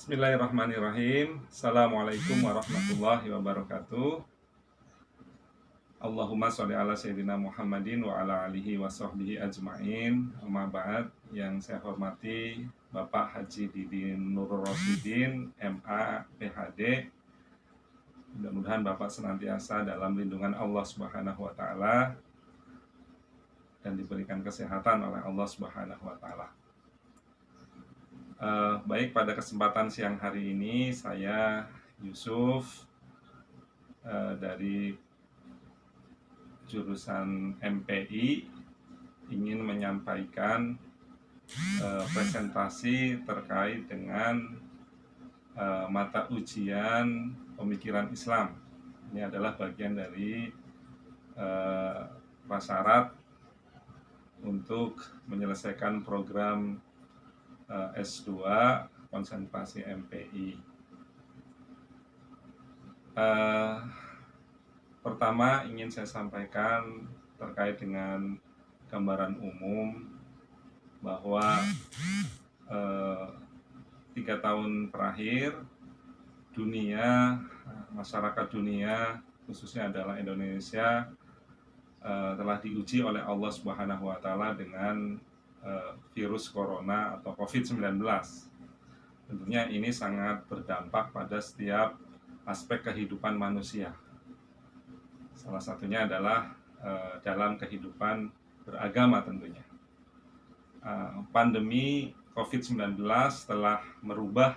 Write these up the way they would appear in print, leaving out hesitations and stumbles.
Bismillahirrahmanirrahim. Assalamualaikum warahmatullahi wabarakatuh. Allahumma sholli ala sayyidina Muhammadin wa ala alihi wa sahbihi ajma'in. Amma ba'd, yang saya hormati Bapak Haji Didin Nurul Rosidin, MA, PhD. Mudah-mudahan Bapak senantiasa dalam lindungan Allah Subhanahu wa taala dan diberikan kesehatan oleh Allah Subhanahu wa taala. Baik, pada kesempatan siang hari ini saya Yusuf dari jurusan MPI ingin menyampaikan presentasi terkait dengan mata ujian pemikiran Islam. Ini adalah bagian dari prasyarat untuk menyelesaikan program S2 konsentrasi MPI. Pertama ingin saya sampaikan terkait dengan gambaran umum bahwa 3 tahun terakhir masyarakat dunia khususnya adalah Indonesia telah diuji oleh Allah Subhanahu wa taala dengan virus corona atau COVID-19. Tentunya ini sangat berdampak pada setiap aspek kehidupan manusia. Salah satunya adalah dalam kehidupan beragama tentunya. Pandemi COVID-19 telah merubah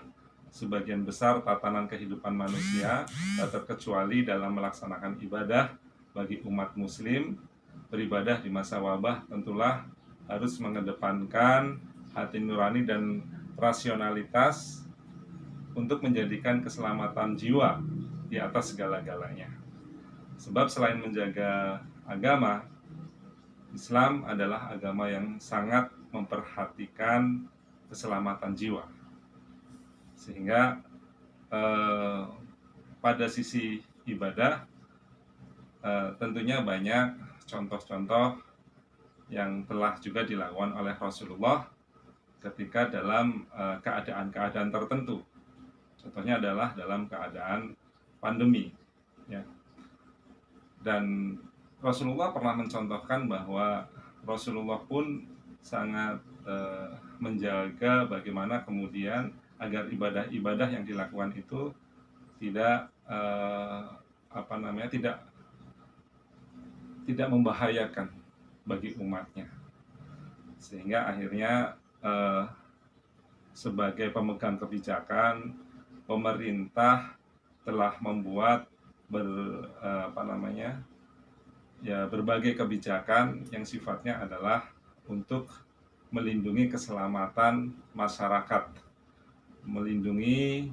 sebagian besar tatanan kehidupan manusia, tak terkecuali dalam melaksanakan ibadah bagi umat muslim. Beribadah di masa wabah tentulah harus mengedepankan hati nurani dan rasionalitas untuk menjadikan keselamatan jiwa di atas segala-galanya. Sebab selain menjaga agama, Islam adalah agama yang sangat memperhatikan keselamatan jiwa. Sehingga pada sisi ibadah tentunya banyak contoh-contoh yang telah juga dilakukan oleh Rasulullah ketika dalam keadaan-keadaan tertentu. Contohnya adalah dalam keadaan pandemi, ya. Dan Rasulullah pernah mencontohkan bahwa Rasulullah pun sangat menjaga bagaimana kemudian agar ibadah-ibadah yang dilakukan itu tidak tidak membahayakan bagi umatnya, sehingga akhirnya sebagai pemegang kebijakan, pemerintah telah membuat berbagai kebijakan yang sifatnya adalah untuk melindungi keselamatan masyarakat, melindungi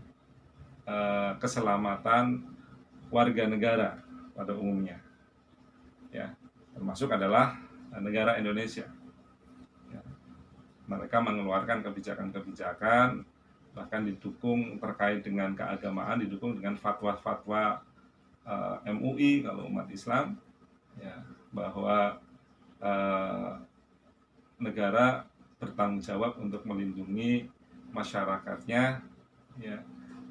keselamatan warga negara pada umumnya, ya, termasuk adalah negara Indonesia. Ya. Mereka mengeluarkan kebijakan-kebijakan, bahkan didukung terkait dengan keagamaan, didukung dengan fatwa-fatwa MUI kalau umat Islam, ya, bahwa negara bertanggung jawab untuk melindungi masyarakatnya, ya,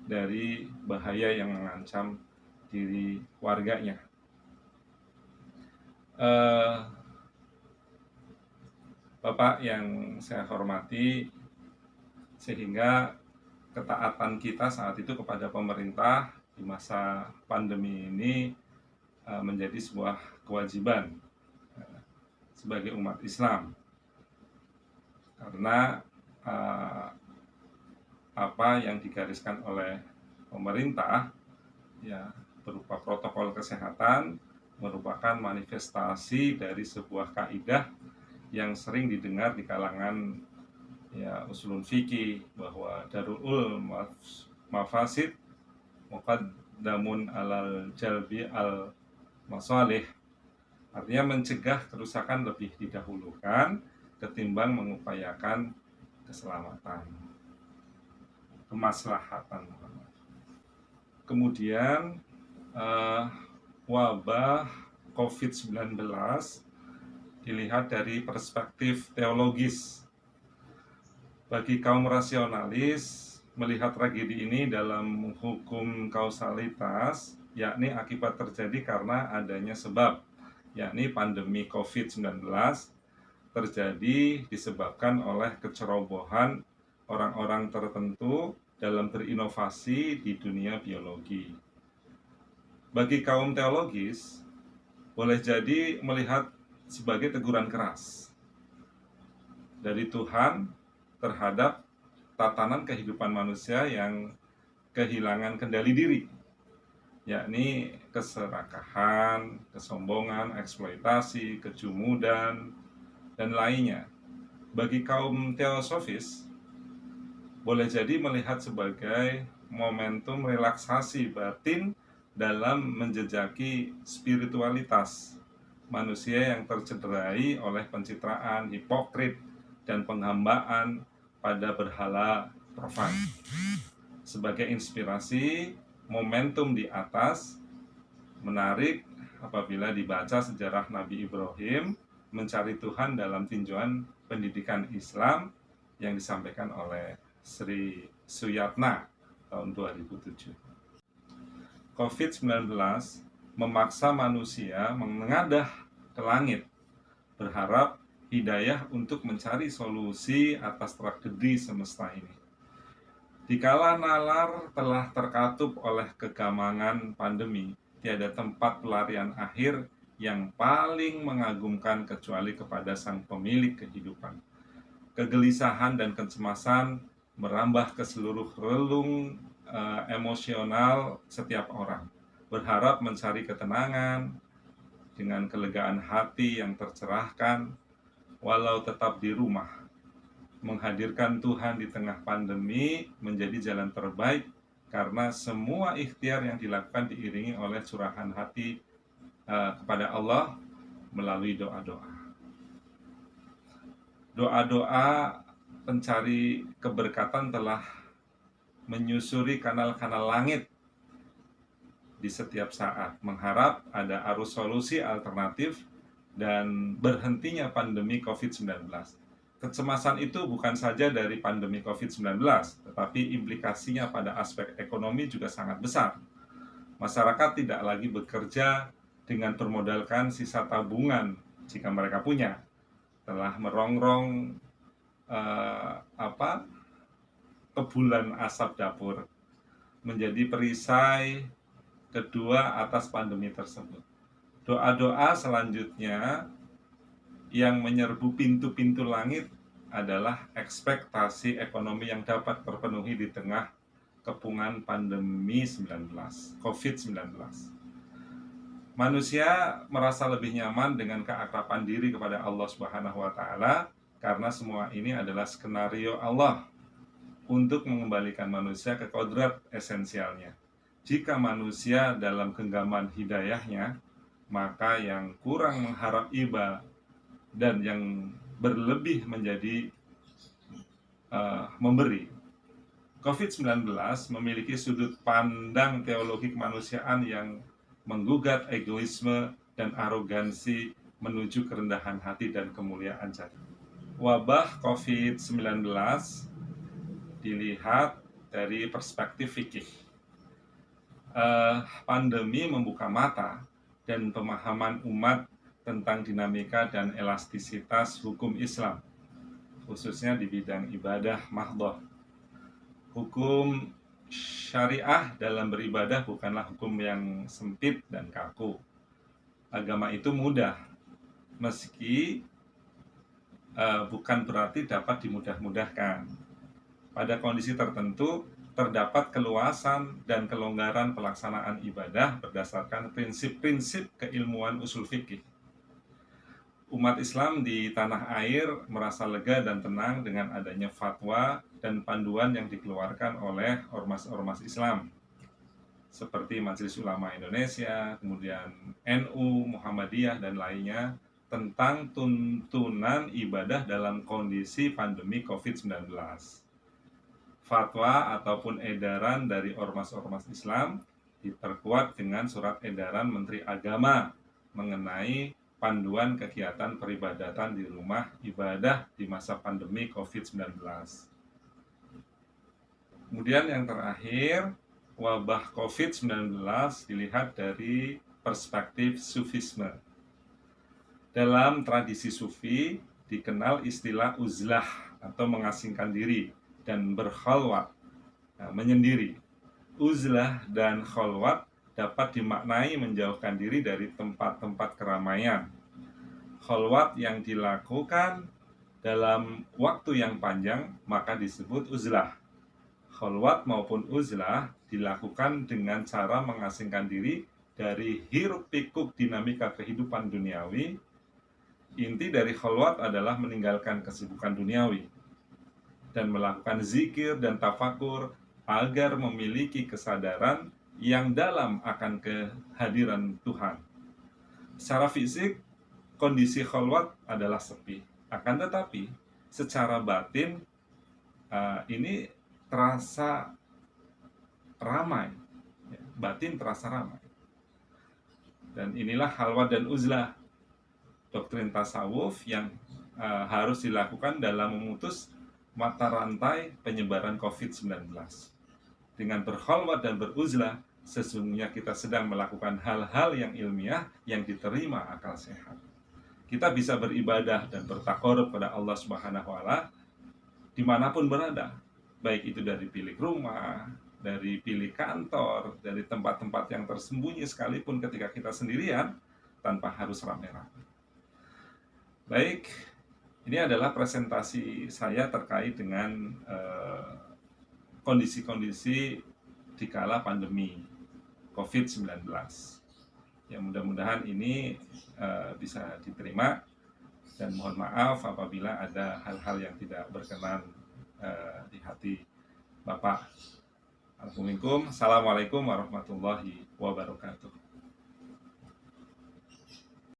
dari bahaya yang mengancam diri warganya. Bapak yang saya hormati, sehingga ketaatan kita saat itu kepada pemerintah di masa pandemi ini menjadi sebuah kewajiban sebagai umat Islam, karena apa yang digariskan oleh pemerintah, ya, berupa protokol kesehatan merupakan manifestasi dari sebuah kaidah yang sering didengar di kalangan, ya, usulun fikih, bahwa darul mafasid muqaddamun alal jalbi al masalih. Artinya mencegah kerusakan lebih didahulukan ketimbang mengupayakan keselamatan, kemaslahatan. Kemudian wabah COVID-19 dilihat dari perspektif teologis. Bagi kaum rasionalis, melihat tragedi ini dalam hukum kausalitas, yakni akibat terjadi karena adanya sebab, yakni pandemi COVID-19 terjadi disebabkan oleh kecerobohan orang-orang tertentu dalam berinovasi di dunia biologi. Bagi kaum teologis, boleh jadi melihat sebagai teguran keras dari Tuhan terhadap tatanan kehidupan manusia yang kehilangan kendali diri, yakni keserakahan, kesombongan, eksploitasi, kejumudan, dan lainnya. Bagi kaum teosofis, boleh jadi melihat sebagai momentum relaksasi batin dalam menjejaki spiritualitas manusia yang tercederai oleh pencitraan hipokrit dan penghambaan pada berhala profan. Sebagai inspirasi, momentum di atas menarik apabila dibaca sejarah Nabi Ibrahim mencari Tuhan dalam tinjauan pendidikan Islam yang disampaikan oleh Sri Suyatna tahun 2007. COVID-19 memaksa manusia menengadah ke langit, berharap hidayah untuk mencari solusi atas tragedi semesta ini. Dikala nalar telah terkatup oleh kegamangan pandemi, tiada tempat pelarian akhir yang paling mengagumkan kecuali kepada Sang Pemilik kehidupan. Kegelisahan dan kecemasan merambah ke seluruh relung emosional setiap orang. Berharap mencari ketenangan dengan kelegaan hati yang tercerahkan, walau tetap di rumah. Menghadirkan Tuhan di tengah pandemi menjadi jalan terbaik karena semua ikhtiar yang dilakukan diiringi oleh curahan hati kepada Allah melalui doa-doa. Doa-doa pencari keberkatan telah menyusuri kanal-kanal langit di setiap saat, mengharap ada arus solusi alternatif dan berhentinya pandemi COVID-19. Kecemasan itu bukan saja dari pandemi COVID-19, tetapi implikasinya pada aspek ekonomi juga sangat besar. Masyarakat tidak lagi bekerja dengan bermodalkan sisa tabungan jika mereka punya, telah merongrong kebulan asap dapur, menjadi perisai kedua atas pandemi tersebut. Doa-doa selanjutnya yang menyerbu pintu-pintu langit adalah ekspektasi ekonomi yang dapat terpenuhi di tengah kepungan pandemi COVID-19. Manusia merasa lebih nyaman dengan keakraban diri kepada Allah Subhanahu wa Ta'ala karena semua ini adalah skenario Allah untuk mengembalikan manusia ke kodrat esensialnya. Jika manusia dalam genggaman hidayahnya, maka yang kurang mengharap iba dan yang berlebih menjadi memberi. COVID-19 memiliki sudut pandang teologi kemanusiaan yang menggugat egoisme dan arogansi menuju kerendahan hati dan kemuliaan jati. Wabah COVID-19 dilihat dari perspektif fikih. Pandemi membuka mata dan pemahaman umat tentang dinamika dan elastisitas hukum Islam, khususnya di bidang ibadah mahdhah. Hukum syariah dalam beribadah bukanlah hukum yang sempit dan kaku. Agama itu mudah, meski bukan berarti dapat dimudah-mudahkan. Pada kondisi tertentu, terdapat keluasan dan kelonggaran pelaksanaan ibadah berdasarkan prinsip-prinsip keilmuan usul fikih. Umat Islam di tanah air merasa lega dan tenang dengan adanya fatwa dan panduan yang dikeluarkan oleh ormas-ormas Islam seperti Majelis Ulama Indonesia, kemudian NU, Muhammadiyah, dan lainnya tentang tuntunan ibadah dalam kondisi pandemi COVID-19. Fatwa ataupun edaran dari ormas-ormas Islam diperkuat dengan surat edaran Menteri Agama mengenai panduan kegiatan peribadatan di rumah ibadah di masa pandemi COVID-19. Kemudian Kemudian yang terakhir, wabah COVID-19 dilihat dari perspektif sufisme. Dalam tradisi sufi dikenal istilah uzlah atau mengasingkan diri dan berkhalwat, menyendiri. Uzlah dan khalwat dapat dimaknai menjauhkan diri dari tempat-tempat keramaian. Khalwat yang dilakukan dalam waktu yang panjang maka disebut uzlah. Khalwat maupun uzlah dilakukan dengan cara mengasingkan diri dari hiruk pikuk dinamika kehidupan duniawi. Inti dari khalwat adalah meninggalkan kesibukan duniawi dan melakukan zikir dan tafakur agar memiliki kesadaran yang dalam akan kehadiran Tuhan. Secara fisik, kondisi khalwat adalah sepi. Akan tetapi, secara batin ini terasa ramai. Batin terasa ramai. Dan inilah khalwat dan uzlah, doktrin tasawuf yang harus dilakukan dalam memutus mata rantai penyebaran COVID-19. Dengan berkhalwat dan beruzlah, sesungguhnya kita sedang melakukan hal-hal yang ilmiah yang diterima akal sehat. Kita bisa beribadah dan bertakarub kepada Allah Subhanahu wa Ta'ala dimanapun berada, baik itu dari bilik rumah, dari bilik kantor, dari tempat-tempat yang tersembunyi sekalipun ketika kita sendirian, tanpa harus rame-rame. Baik, ini adalah presentasi saya terkait dengan kondisi-kondisi di kala pandemi COVID-19. Ya, mudah-mudahan ini bisa diterima, dan mohon maaf apabila ada hal-hal yang tidak berkenan di hati Bapak. Assalamualaikum warahmatullahi wabarakatuh.